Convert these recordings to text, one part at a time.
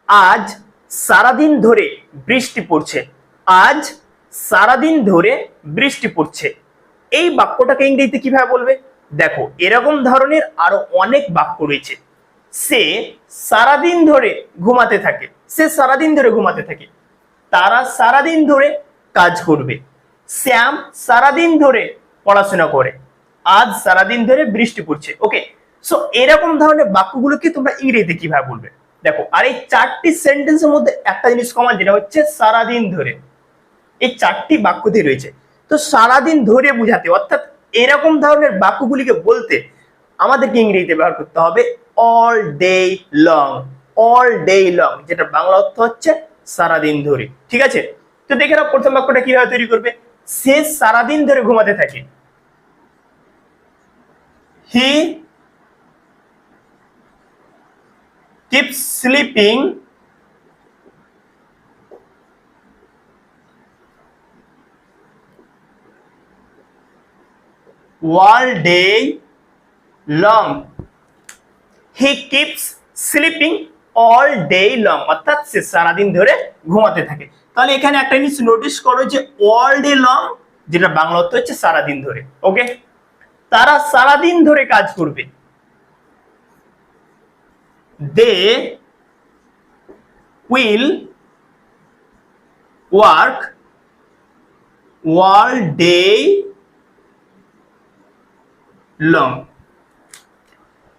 আজ সারাদিন ধরে বৃষ্টি পড়ছে। আজ সারাদিন ধরে বৃষ্টি পড়ছে। এই বাক্যটাকে ইংরেজিতে কিভাবে বলবে? দেখো, এরকম ধরনের আরো অনেক বাক্য রয়েছে। সে সারাদিন ধরে ঘুমাতে থাকে। সে সারাদিন ধরে ঘুমাতে থাকে। তারা সারাদিন ধরে কাজ করবে। শ্যাম সারাদিন ধরে পড়াশোনা করে। আজ সারাদিন ধরে বৃষ্টি পড়ছে। ওকে, সো এরকম ধরনের বাক্যগুলোকে তোমরা ইংরেজিতে কিভাবে বলবে? দেখো, আর এই চারটি সেন্টেন্সের মধ্যে একটা জিনিস কমন, যেটা হচ্ছে সারাদিন ধরে। এই চারটি বাক্যতে রয়েছে। তো সারাদিন ধরে বুঝাতে, অর্থাৎ এরকম ধরনের বাক্যগুলিকে বলতে আমাদেরকে ইংরেজিতে ব্যবহার করতে হবে all day long. All day long, যেটা বাংলা অর্থ হচ্ছে সারাদিন ধরে। ঠিক আছে, তো দেখে নাও প্রথম বাক্যটা কিভাবে তৈরি করবে। সে সারাদিন ধরে ঘুমাতে থাকে। হি keeps sleeping all day long. He keeps sleeping all day long, অর্থাৎ সে সারাদিন ধরে ঘুমাতে থাকে। তাহলে এখানে একটা জিনিস নোটিস করো যে অল ডে লং, যেটা বাংলা অর্থ হচ্ছে সারাদিন ধরে। ওকে, তারা সারাদিন ধরে কাজ করবে। They will work all day long.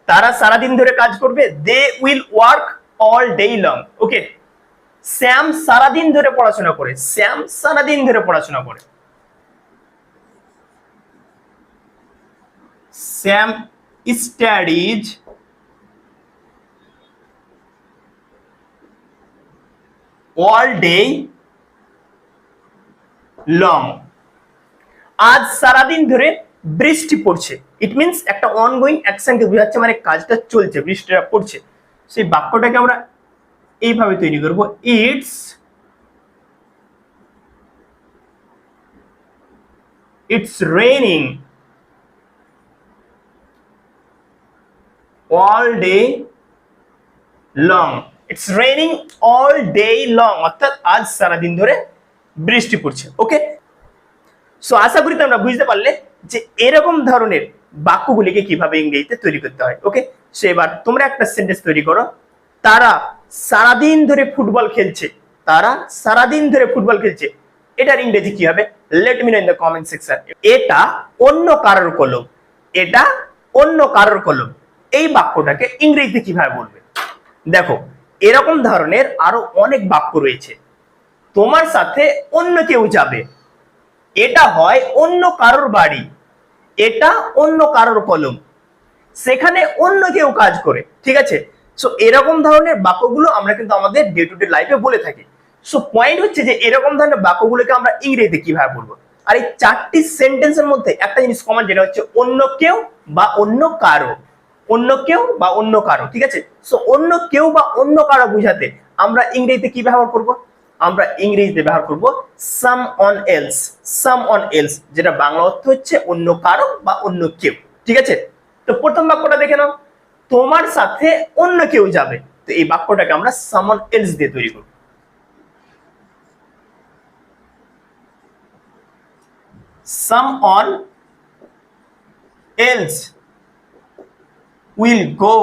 তারা সারাদিন ধরে কাজ করবে। They will work all day long. Okay, Shyam সারাদিন ধরে পড়াশোনা করে। শ্যাম সারাদিন ধরে পড়াশোনা করে। Shyam studies all day long. আজ সারাদিন ধরে বৃষ্টি পড়ছে। ইট মিনস একটা অনগোয়িং অ্যাকশনকে বোঝাচ্ছে, মানে কাজটা চলছে, বৃষ্টিটা পড়ছে। সেই বাক্যটাকে আমরা এইভাবে তৈরি করব, it's raining all day long. It's raining all day long, অর্থাৎ আজ সারাদিন ধরে বৃষ্টি পড়ছে। ওকে, সো আশা করি তোমরা বুঝতে পারলে যে এরকম ধরনের বাক্যগুলিকে কিভাবে ইংরেজিতে তৈরি করতে হয়। ওকে, সো এবার তোমরা একটা সেন্টেন্স তৈরি করো। তারা সারাদিন ধরে ফুটবল খেলছে। তারা সারাদিন ধরে ফুটবল খেলছে। এটার ইংরেজি কি হবে? Let me no in the comment section. এটা অন্য কারোর কলম। এটা অন্য কারোর কলম। এই বাক্যটাকে ইংরেজিতে কিভাবে বলবে? দেখো, এরকম ধরনের আরো অনেক বাক্য রয়েছে। তোমার সাথে অন্য কেউ যাবে। এটা হয় অন্য কারোর বাড়ি। এটা অন্য কারোর কলম। সেখানে অন্য কেউ কাজ করে। ঠিক আছে, সো এরকম ধরনের বাক্যগুলো আমরা কিন্তু আমাদের ডে টু ডে লাইফে বলে থাকি। সো পয়েন্ট হচ্ছে যে এরকম ধরনের বাক্যগুলোকে আমরা ইংরেজিতে কিভাবে বলবো। আর এই চারটি সেন্টেন্সের মধ্যে একটা জিনিস কমন, যেটা হচ্ছে অন্য কেউ বা অন্য কারো। অন্য কেউ বা অন্য কারো। ঠিক আছে, সো অন্য কেউ বা অন্য কারো বুঝাতে আমরা ইংরেজিতে কি ব্যবহার করব? আমরা ইংরেজিতে ব্যবহার করব সামওয়ান এলস। সামওয়ান এলস, যেটা বাংলা অর্থ হচ্ছে অন্য কারো বা অন্য কেউ। ঠিক আছে, তো প্রথম বাক্যটা দেখে নাও, তোমার সাথে অন্য কেউ যাবে। তো এই বাক্যটাকে আমরা সামওয়ান এলস দিয়ে তৈরি করব। Someone else will go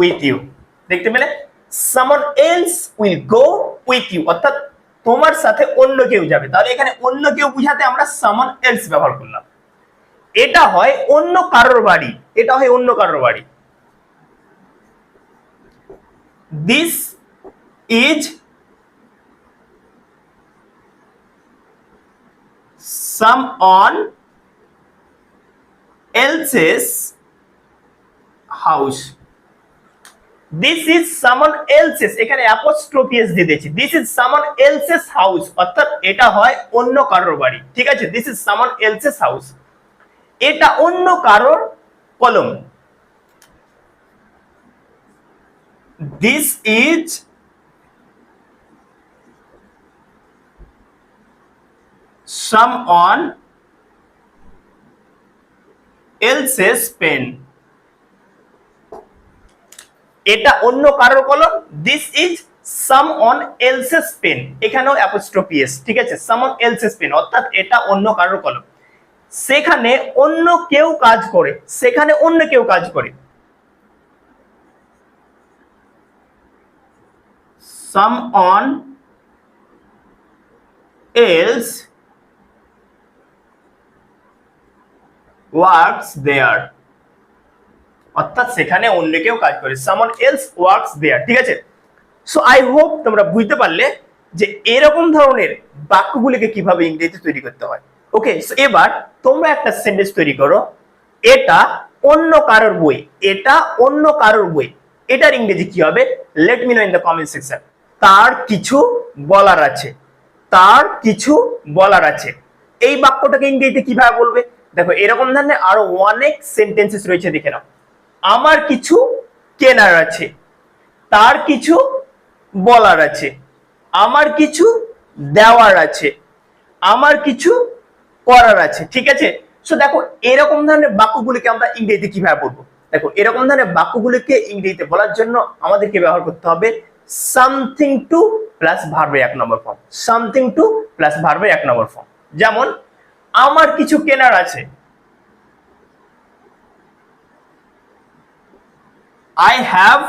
with you. দেখতে পেলে? Someone else will go with you, অর্থাৎ তোমার সাথে অন্য কেউ যাবে। তাহলে এখানে অন্য কেউ বুঝাতে আমরা someone else ব্যবহার করলাম। এটা হয় অন্য কারোর বাড়ি। এটা হয় অন্য কারোর বাড়ি। This is someone else's house. This is someone else's, এখানে অ্যাপোস্ট্রোফি এস দিয়ে দিয়েছি। This is someone else's house, অর্থাৎ এটা হয় অন্য কারোর বাড়ি। ঠিক আছে, this is someone else's house. এটা অন্য কারোর কলম। This is someone else's pen. এটা অন্য কারোর কলম, this is someone else's pen, এখানেও অ্যাপোস্ট্রফি এস, ঠিক আছে, সামওয়ান এলসেস পেন, অর্থাৎ এটা অন্য কারোর কলম। সেখানে অন্য কেউ কাজ করে, সেখানে অন্য কেউ কাজ করে, someone else works there, অর্থাৎ সেখানে অন্য কেউ কাজ করে, someone else works there, ঠিক আছে। সো আই হোপ তোমরা বুঝতে পারলে যে এরকম ধরনের বাক্যগুলিকে কিভাবে ইংরেজিতে তৈরি করতে হয়। ওকে, সো এবার তোমরা একটা সেন্টেন্স তৈরি করো, এটা অন্য কারোর বই, এটা অন্য কারোর বই, এটার ইংরেজি কি হবে? Let me no in the comment section. তার কিছু বলার আছে, তার কিছু বলার আছে, এই বাক্যটাকে ইংরেজিতে কিভাবে বলবে? দেখো এরকম ধরনের আরো অনেক সেন্টেন্সেস রয়েছে, দেখে নাও। আমার কিছু কেনার আছে, তার কিছু বলার আছে, আমার কিছু দেওয়ার আছে, আমার কিছু করার আছে, ঠিক আছে। সো দেখো এরকম ধরনের বাক্যগুলিকে আমরা ইংরেজিতে কিভাবে বলবো? দেখো এরকম ধরনের বাক্যগুলিকে ইংরেজিতে বলার জন্য আমাদেরকে ব্যবহার করতে হবে সামথিং টু প্লাস ভার্বের 1 নম্বর ফর্ম, সামথিং টু প্লাস ভার্বের 1 নম্বর ফর্ম। যেমন আমার কিছু কেনার আছে, I have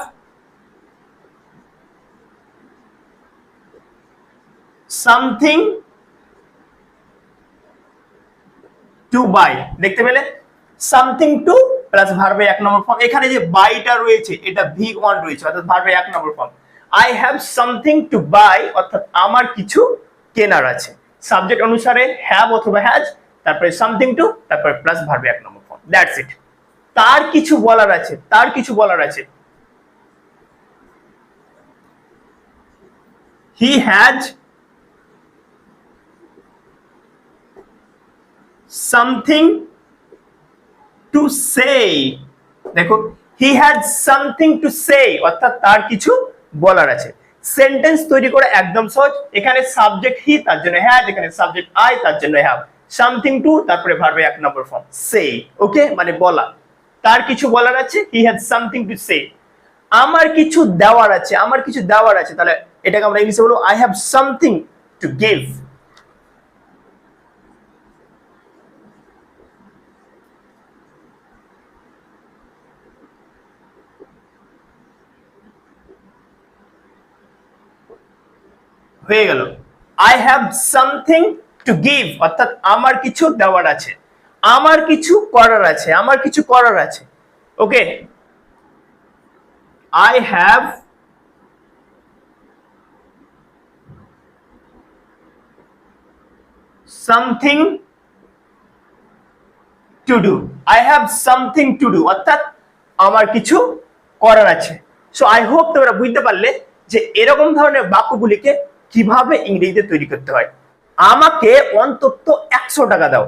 something to buy, দেখতে পেলে সামথিং টু প্লাস ভার্বের 1 নম্বর ফর্ম। এখানে যে বাইটা রয়েছে এটা V1 রয়েছে, অর্থাৎ ভার্বের 1 নম্বর form. I have something to buy, অর্থাৎ আমার কিছু কেনার আছে, সাবজেক্ট অনুসারে হ্যাভ অথবা হ্যাজ, তারপরে সামথিং টু, তারপরে প্লাস ভার্বের 1 নম্বর ফর্ম, দ্যাটস ইট। তার কিছু বলার আছে, তার কিছু বলার আছে, he has something to say, দেখো he had something to say, অর্থাৎ তার কিছু বলার আছে। সেন্টেন্স তৈরি করা একদম সহজ, এখানে সাবজেক্ট হি তার জন্য হ্যাজ, এখানে সাবজেক্ট আই তার জন্য হ্যাভ, সামথিং টু তারপরে ভার্বের 1 নম্বর ফর্ম সে, ওকে, মানে বলা। তার কিছু বলার আছে, he had something to say। আমার কিছু দেওয়ার আছে, আমার কিছু দেওয়ার আছে, তাহলে এটাকে আমরা ইংলিশে বলবো I have something to give। হয়ে গেল I have something to give, অর্থাৎ আমার কিছু দেওয়ার আছে, আমার কিছু করার আছে, আমার কিছু করার আছে, ওকে। I have something to do, I have something to do, অর্থাৎ আমার কিছু করার আছে। সো আই হোপ তোমরা বুঝতে পারলে যে এরকম ধরনের বাক্যগুলিকে কিভাবে ইংরেজিতে তৈরি করতে হয়। আমাকে অন্তত 100 টাকা দাও,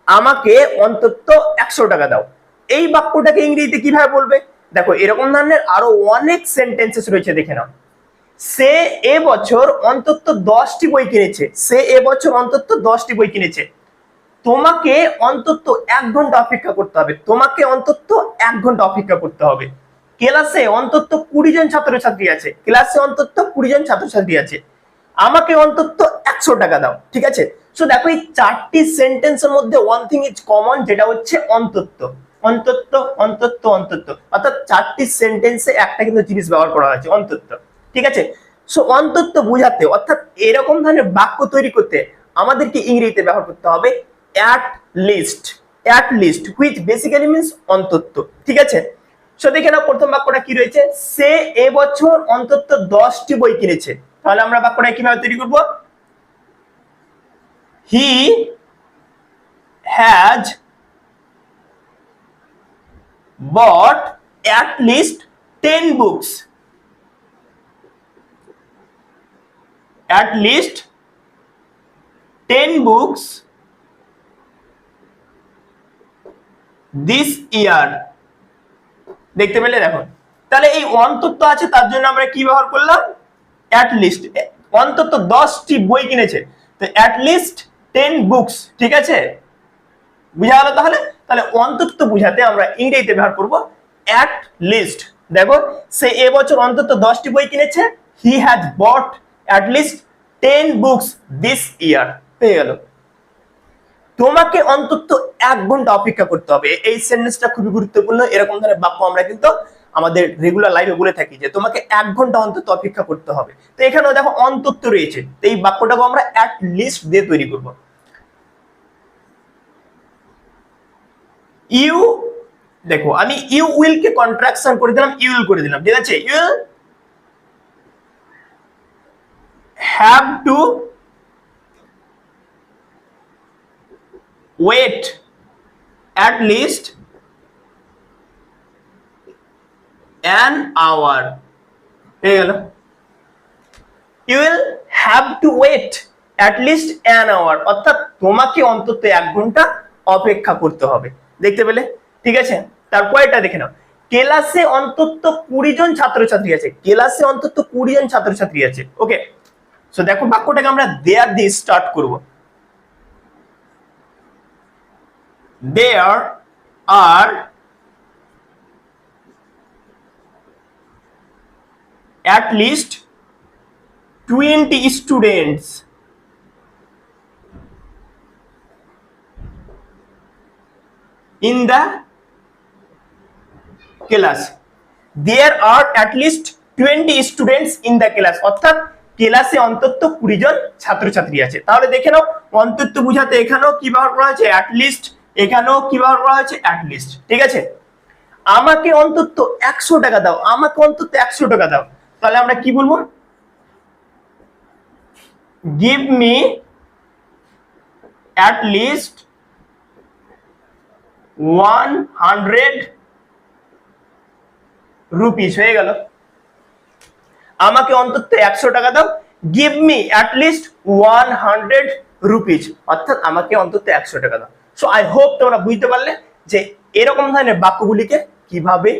আমাকে অন্তত 100 টাকা দাও, এই বাক্যটাকে ইংরেজিতে কিভাবে বলবে? দেখো এরকম ধরনের আরো অনেক সেন্টেন্সেস রয়েছে, দেখে নাও। সে এবছর অন্তত 10টি বই কিনেছে, সে এবছর অন্তত 10টি বই কিনেছে। তোমাকে অন্তত 1 ঘন্টা অপেক্ষা করতে হবে, তোমাকে অন্তত 1 ঘন্টা অপেক্ষা করতে হবে। ক্লাসে অন্তত 20 জন ছাত্রছাত্রী আছে, ক্লাসে অন্তত 20 জন ছাত্রছাত্রী আছে। আমাকে অন্তত 100 টাকা দাও, ঠিক আছে। সো দেখো এই 4টি সেন্টেন্সের মধ্যে ওয়ান থিং ইজ কমন, যেটা হচ্ছে অন্তত, অন্তত, অন্তত, অন্তত, অর্থাৎ 4টি সেন্টেন্সে একটা কিন্তু জিনিস ব্যবহার করা হয়েছে, অন্তত, ঠিক আছে। সো অন্তত বোঝাতে, অর্থাৎ এরকম ধরনের বাক্য তৈরি করতে আমাদেরকে ইংরেজিতে ব্যবহার করতে হবে at least, at least, which basically means অন্তত, ঠিক আছে। সো দেখে নাও প্রথম বাক্যটা কি রয়েছে, সে এবছর অন্তত 10টি বই কিনেছে। তাহলে আমরা বাক্যটা কিভাবে তৈরি করব? he has bought at least 10 books, at least 10 books this year, দেখতে পেলে? দেখো তাহলে এই অন্তত আছে, তার জন্য আমরা কি ব্যবহার করলাম? at least, অন্তত 10টি বই কিনেছে, তো at least 10 books, ঠিক আছে, বুঝা গেল? তাহলে তাহলে অন্তত বুঝাতে আমরা ইংরেজিতে ব্যবহার করব at least, দেখো সে এবছর অন্তত 10টি বই কিনেছে। He has bot at least 10 books this year. পেয়ে গেল। তোমাকে অন্তত 1 ঘন্টা অপেক্ষা করতে হবে। এই সেন্টেন্সটা খুবই গুরুত্বপূর্ণ। এরকম ধরনের বাক্য আমরা কিন্তু আমাদের রেগুলার লাইফে বলে থাকি যে তোমাকে 1 ঘন্টা অন্তত অপেক্ষা করতে হবে। তো এখানেও দেখো অন্তত রয়েছে, তো এই বাক্যটাকে আমরা অ্যাট লিস্ট দিয়ে তৈরি করব। ইউ, দেখো আমি ইউ উইল কে কন্ট্রাকশন করে দিলাম, ইউ উইল করে দিলাম, ঠিক আছে। You have to wait at least an hour। হয়ে গেল। you will have to wait at least an hour, অর্থাৎ তোমাকে অন্তত 1 ঘন্টা অপেক্ষা করতে হবে। দেখতে পেলে? ঠিক আছে। তারপর এটা দেখে নাও, ক্লাসে অন্তত 20 জন ছাত্রছাত্রী আছে। ক্লাসে অন্তত 20 জন ছাত্রছাত্রী আছে। ওকে, সো দেখো বাক্যটাকে আমরা দেয়ার দিয়ে স্টার্ট করব। there are at least 20 students in the class। there are at least 20 students in the class, অর্থাৎ ক্লাসে অন্তত 20 জন ছাত্রছাত্রী আছে। তাহলে দেখে নাও অন্তত বুঝাতে এখানেও কি ব্যবহার করা হয়েছে at least, এখানেও কি ব্যবহার করা হয়েছে at least। ঠিক আছে। আমাকে অন্তত 100 টাকা দাও, আমাকে অন্তত 100 টাকা দাও, তাহলে আমরা কি বলবো? Give me at least 100 rupees. হয়ে গেল। আমাকে অন্তত 100 টাকা দাও, give me at least 100 rupees, অর্থাৎ আমাকে অন্তত 100 টাকা দাও। সো আই হোপ তোমরা বুঝতে পারলে যে এরকম ধরনের বাক্যগুলিকে কিভাবে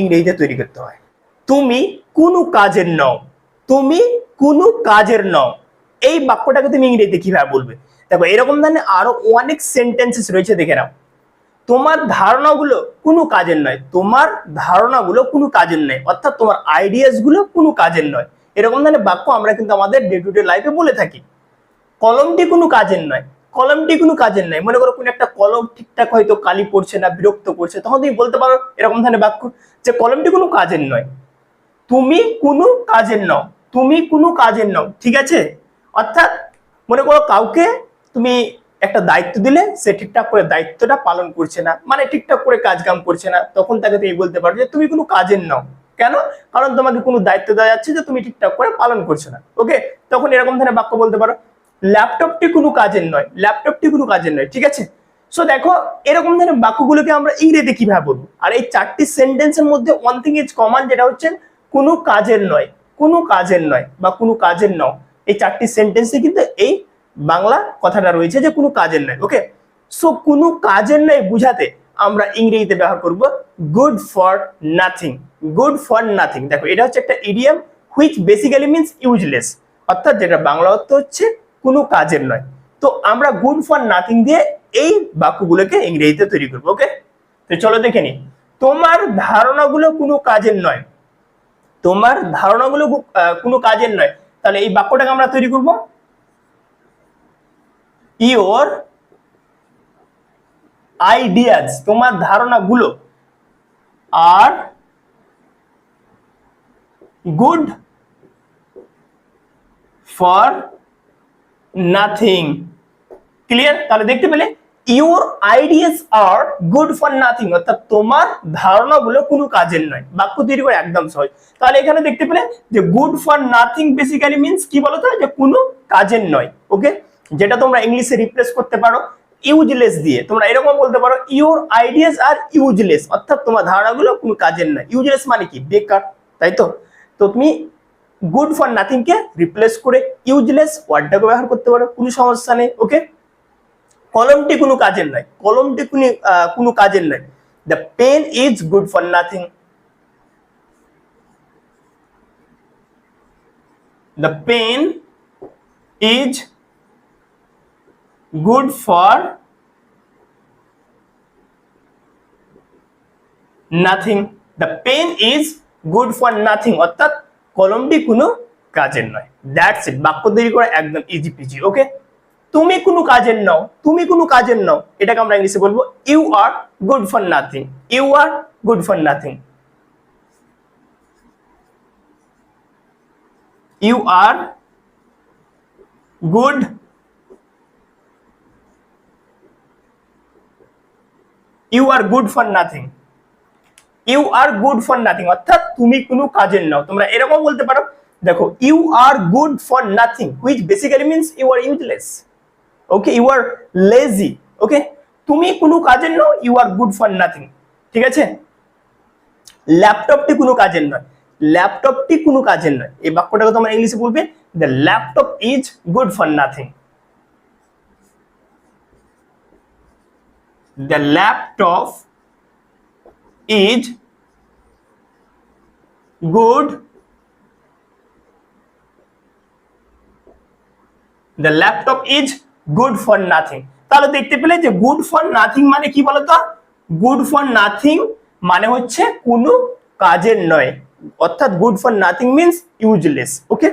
ইংরেজিতে তৈরি করতে হয়। তুমি কোনো কাজের নও, তুমি কোনো কাজের নও, এই বাক্যটাকে তুমি ইংরেজিতে কিভাবে বলবে? দেখো এরকম ধরনের আরো অনেক সেন্টেন্সেস রয়েছে, দেখে নাও। তোমার ধারণাগুলো কোনো কাজের নয়, তোমার ধারণাগুলো কোনো কাজের নয়, অর্থাৎ তোমার আইডিয়াস গুলো কোনো কাজের নয়। এরকম ধরনের বাক্য আমরা কিন্তু আমাদের ডে টু ডে লাইফে বলে থাকি। কলমটি কোনো কাজের নয়, কলমটি কোনো কাজের নয়। মনে করো কোনো একটা কলম ঠিকঠাক হয়তো কালি পড়ছে না, বিরক্ত করছে, তখন তুমি বলতে পারো এরকম ধরনের বাক্য যে কলমটি কোনো কাজের নয়। তুমি কোনো কাজের নও, তুমি কোনো কাজের নও, ঠিক আছে। অর্থাৎ মনে করো কাউকে তুমি একটা দায়িত্ব দিলে, সে ঠিকঠাক করে দায়িত্বটা পালন করছে না, মানে ঠিকঠাক করে কাজ কাম করছে না, তখন তাকে তুমি বলতে পারো যে তুমি কোনো কাজের নও। কেন? কারণ তোমাকে কোনো দায়িত্ব দেওয়া যাচ্ছে যে তুমি ঠিকঠাক করে পালন করছো না। ওকে, তখন এরকম ধরনের বাক্য বলতে পারো। ল্যাপটপটি কোনো কাজের নয়, ল্যাপটপটি কোনো কাজের নয়, ঠিক আছে। সো দেখো এরকম ধরনের বাক্যগুলোকে আমরা ইংরেজিতে কিভাবে বলবো? আর এই 4টি সেন্টেন্সের মধ্যে ওয়ান থিং ইজ কমন, যেটা হচ্ছে কোনো কাজের নয়, কোনো কাজের নয় বা কোনো কাজের নও। এই 4টি সেন্টেন্সে কিন্তু এই বাংলা কথাটা রয়েছে যে কোনো কাজের নয়। ওকে, সো কোনো কাজের নয় বুঝাতে আমরা ইংরেজিতে ব্যবহার করব good for nothing. Good for nothing, দেখো এটা হচ্ছে একটা idiom which basically means useless, অর্থাৎ যেটা বাংলা অর্থ হচ্ছে কোনো কাজের নয়। তো আমরা গুড ফর নাথিং দিয়ে এই বাক্যগুলোকে ইংরেজিতে তৈরি করবো। ওকে, তো চলো দেখে নি। তোমার ধারণাগুলো কোনো কাজের নয়, তোমার ধারণাগুলো কোনো কাজের নয়, তাহলে এই বাক্যটাকে আমরা তৈরি করব ইওর আইডিয়াস, তোমার ধারণাগুলো আর গুড ফর নাথিং। ক্লিয়ার? তাহলে দেখতে পেলে your ideas are good for nothing, অর্থাৎ তোমার ধারণাগুলো কোনো কাজের নয়। বাক্য তৈরি করে একদম সহজ। তাহলে এখানে দেখতে পেলে যে good for nothing basically means কি বলতো, যে কোনো কাজের নয়। ওকে, যেটা তোমরা ইংলিশে রিপ্লেস করতে পারো ইউজলেস দিয়ে। তোমরা এরকম বলতে পারো ইওর আইডিয়াস আর ইউজলেস, অর্থাৎ তোমার ধারণাগুলো কোনো কাজের নয়। ইউজলেস মানে কি? বেকার, তাই তো। তো তুমি good for nothing K replace করে ইউজলেস ওয়ার্ডটাকে ব্যবহার করতে পারো, কোনো সমস্যা নেই। ওকে, কলমটি কোনো কাজের নয়, কলমটি কোনো কাজের নয়। The pen is good for nothing, the pen is good for nothing, the pen is good for nothing অর্থাৎ কলমটি কোনো কাজের নয়। দ্যাটস ইট, বাক্য তৈরি করা একদম ইজি পিজি। ওকে, তুমি কোনো কাজের নও, তুমি কোনো কাজের নও, এটাকে আমরা ইংলিশে বলবো you are good for nothing, you are good for nothing, you are good you are good for nothing, you are good for nothing অর্থাৎ তুমি কোনো কাজের নও। তোমরা এরকম বলতে পারো, দেখো you are good for nothing which basically means you are useless. Okay, you are lazy. Okay, তুমি কোনো কাজের নও, you are good for nothing. ঠিক আছে, ল্যাপটপটি কোনো কাজের নয়, ল্যাপটপটি কোনো কাজের নয়, এই বাক্যটাকে তোমরা ইংলিশে বলবে the laptop is good for nothing, the laptop is good, the laptop is good for nothing. তাহলে দেখতে পেলে যে গুড ফর নাথিং মানে কি বলতো, গুড ফর নাথিং মানে হচ্ছে কোনো কাজের নয়, অর্থাৎ good for nothing means useless. Okay,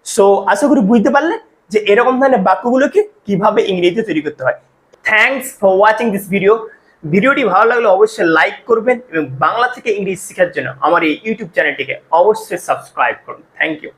so আশা করি বুঝতে পারলে যে এরকম ধরনের বাক্যগুলোকে কিভাবে ইংরেজিতে তৈরি করতে হয়। Thanks for watching this video. ভিডিওটি ভালো লাগলে অবশ্যই লাইক করবেন এবং বাংলা থেকে ইংরেজি শেখার জন্য আমার এই ইউটিউব চ্যানেলটিকে অবশ্যই সাবস্ক্রাইব করুন। Thank you.